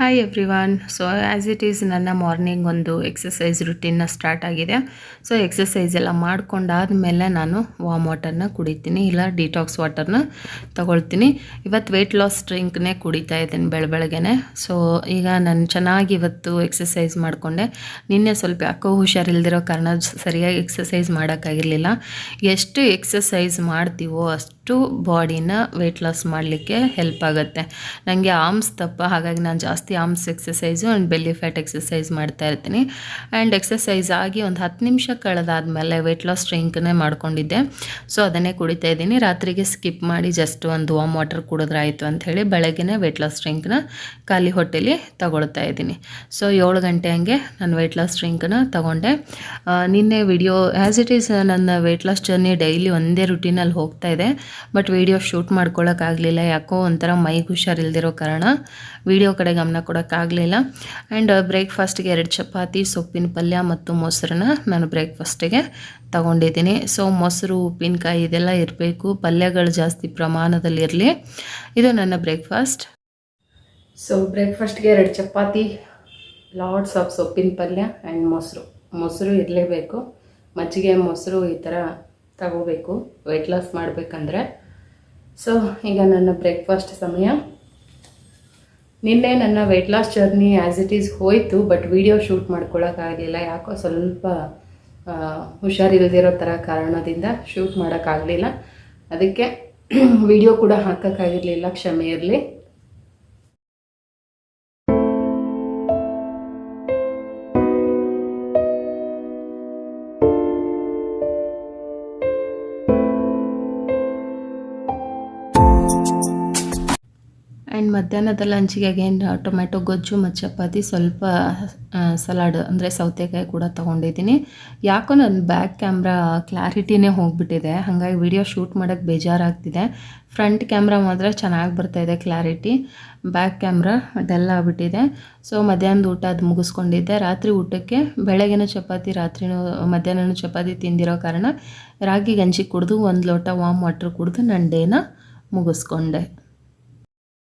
Hi everyone. So as it is ನನ್ನ morning ಒಂದು exercise ರುಟೀನ್ನ start ಆಗಿದೆ. ಸೊ ಎಕ್ಸಸೈಸ್ ಎಲ್ಲ ಮಾಡ್ಕೊಂಡಾದಮೇಲೆ ನಾನು ವಾಮ್ ವಾಟರ್ನ ಕುಡಿತೀನಿ, ಇಲ್ಲ ಡಿಟಾಕ್ಸ್ ವಾಟರ್ನ ತೊಗೊಳ್ತೀನಿ. ಇವತ್ತು ವೆಯ್ಟ್ ಲಾಸ್ ಡ್ರಿಂಕ್ನೇ ಕುಡಿತಾ ಇದ್ದೀನಿ ಬೆಳಗ್ಗೆನೆ. ಸೊ ಈಗ ನಾನು ಚೆನ್ನಾಗಿ ಇವತ್ತು ಎಕ್ಸಸೈಸ್ ಮಾಡಿಕೊಂಡೆ. ನಿನ್ನೆ ಸ್ವಲ್ಪ ಯಾಕೋ ಹುಷಾರಿಲ್ದಿರೋ ಕಾರಣ ಸರಿಯಾಗಿ ಎಕ್ಸಸೈಸ್ ಮಾಡೋಕ್ಕಾಗಿರಲಿಲ್ಲ. ಎಷ್ಟು ಎಕ್ಸಸೈಸ್ ಮಾಡ್ತೀವೋ ಅಷ್ಟು ಬಾಡಿನ ವೆಯ್ಟ್ ಲಾಸ್ ಮಾಡಲಿಕ್ಕೆ ಹೆಲ್ಪ್ ಆಗುತ್ತೆ. ನನಗೆ ಆರ್ಮ್ಸ್ ದಪ್ಪ, ಹಾಗಾಗಿ ನಾನು ಜಾಸ್ತಿ arms exercise and belly fat exercise ಮಾಡ್ತಾ ಇರ್ತೀನಿ. ಆ್ಯಂಡ್ ಎಕ್ಸಸೈಸ್ ಆಗಿ ಒಂದು 10 ನಿಮಿಷ ಕಳೆದಾದಮೇಲೆ ವೆಯ್ಟ್ ಲಾಸ್ ಡ್ರಿಂಕ್ನೇ ಮಾಡ್ಕೊಂಡಿದ್ದೆ. ಸೊ ಅದನ್ನೇ ಕುಡಿತಾ ಇದ್ದೀನಿ. ರಾತ್ರಿಗೆ ಸ್ಕಿಪ್ ಮಾಡಿ ಜಸ್ಟ್ ಒಂದು ವಾಮ್ ವಾಟರ್ ಕುಡಿದ್ರಾಯಿತು ಅಂಥೇಳಿ ಬೆಳಗ್ಗೆನೇ ವೆಯ್ಟ್ ಲಾಸ್ ಡ್ರಿಂಕ್ನ ಖಾಲಿ ಹೊಟ್ಟೆಲಿ ತಗೊಳ್ತಾ ಇದ್ದೀನಿ. ಸೊ 7 ಗಂಟೆ ಹಂಗೆ ನಾನು ವೆಯ್ಟ್ ಲಾಸ್ ಡ್ರಿಂಕ್ನ ತಗೊಂಡೆ. ನಿನ್ನೆ ವಿಡಿಯೋ ಆ್ಯಸ್ ಇಟ್ ಈಸ್ ನನ್ನ ವೆಯ್ಟ್ ಲಾಸ್ ಜರ್ನಿ ಡೈಲಿ ಒಂದೇ ರುಟೀನಲ್ಲಿ ಹೋಗ್ತಾ ಇದೆ. ಬಟ್ ವಿಡಿಯೋ ಶೂಟ್ ಮಾಡ್ಕೊಳ್ಳೋಕ್ಕಾಗಲಿಲ್ಲ, ಯಾಕೋ ಒಂಥರ ಮೈಗೆ ಹುಷಾರಿಲ್ದಿರೋ ಕಾರಣ ವಿಡಿಯೋ ಕಡೆ ಗಮನ ಕೊಡೋಕ್ಕಾಗಲಿಲ್ಲ. ಆ್ಯಂಡ್ ಬ್ರೇಕ್ಫಾಸ್ಟ್ಗೆ 2 ಚಪಾತಿ, ಸೊಪ್ಪಿನ ಪಲ್ಯ ಮತ್ತು ಮೊಸರನ್ನ ನಾನು ಬ್ರೇಕ್ಫಾಸ್ಟಿಗೆ ತಗೊಂಡಿದ್ದೀನಿ. ಸೊ ಮೊಸರು, ಉಪ್ಪಿನಕಾಯಿ ಇದೆಲ್ಲ ಇರಬೇಕು, ಪಲ್ಯಗಳು ಜಾಸ್ತಿ ಪ್ರಮಾಣದಲ್ಲಿರಲಿ. ಇದು ನನ್ನ ಬ್ರೇಕ್ಫಾಸ್ಟ್. ಸೊ ಬ್ರೇಕ್ಫಾಸ್ಟ್ಗೆ 2 ಚಪಾತಿ, ಲಾಟ್ಸ್ ಆಫ್ ಸೊಪ್ಪಿನ ಪಲ್ಯ ಆ್ಯಂಡ್ ಮೊಸರು ಇರಲೇಬೇಕು. ಮಜ್ಜಿಗೆ ಮೊಸರು ಈ ಥರ ತಗೋಬೇಕು ವೆಯ್ಟ್ ಲಾಸ್ ಮಾಡಬೇಕಂದ್ರೆ. ಸೊ ಈಗ ನನ್ನ ಬ್ರೇಕ್ಫಾಸ್ಟ್ ಸಮಯ. ನಿನ್ನೆ ನನ್ನ weight loss journey as it is ಹೋಯಿತು, ಬಟ್ ವಿಡಿಯೋ ಶೂಟ್ ಮಾಡ್ಕೊಳ್ಳೋಕ್ಕಾಗಲಿಲ್ಲ. ಯಾಕೋ ಸ್ವಲ್ಪ ಹುಷಾರಿಲ್ಲದಿರೋ ಥರ ಕಾರಣದಿಂದ ಶೂಟ್ ಮಾಡೋಕ್ಕಾಗಲಿಲ್ಲ. ಅದಕ್ಕೆ ವಿಡಿಯೋ ಕೂಡ ಹಾಕೋಕ್ಕಾಗಿರಲಿಲ್ಲ, ಕ್ಷಮೆ ಇರಲಿ. ಆ್ಯಂಡ್ ಮಧ್ಯಾಹ್ನದ ಲಂಚಿಗೆ ಅಗೇನ್ ಟೊಮೆಟೊ ಗೊಜ್ಜು ಮತ್ತು ಚಪಾತಿ, ಸ್ವಲ್ಪ ಸಲಾಡ್ ಅಂದರೆ ಸೌತೆಕಾಯಿ ಕೂಡ ತೊಗೊಂಡಿದ್ದೀನಿ. ಯಾಕೋ ನನ್ನ ಬ್ಯಾಕ್ ಕ್ಯಾಮ್ರಾ ಕ್ಲಾರಿಟಿನೇ ಹೋಗಿಬಿಟ್ಟಿದೆ, ಹಾಗಾಗಿ ವಿಡಿಯೋ ಶೂಟ್ ಮಾಡೋಕ್ಕೆ ಬೇಜಾರಾಗ್ತಿದೆ. ಫ್ರಂಟ್ ಕ್ಯಾಮ್ರಾ ಮಾತ್ರ ಚೆನ್ನಾಗಿ ಬರ್ತಾಯಿದೆ ಕ್ಲಾರಿಟಿ, ಬ್ಯಾಕ್ ಕ್ಯಾಮ್ರಾ ಡಲ್ ಆಗಿಬಿಟ್ಟಿದೆ. ಸೊ ಮಧ್ಯಾಹ್ನದ ಊಟ ಅದು ಮುಗಿಸ್ಕೊಂಡಿದ್ದೆ. ರಾತ್ರಿ ಊಟಕ್ಕೆ ಬೆಳಗ್ಗೆನೂ ಚಪಾತಿ, ಮಧ್ಯಾಹ್ನನೂ ಚಪಾತಿ ತಿಂದಿರೋ ಕಾರಣ ರಾಗಿ ಗಂಜಿ ಕುಡಿದು 1 ಲೋಟ ವಾಮ್ ವಾಟ್ರ್ ಕುಡಿದು ನನ್ನ ಡೇನ ಮುಗಿಸ್ಕೊಂಡೆ.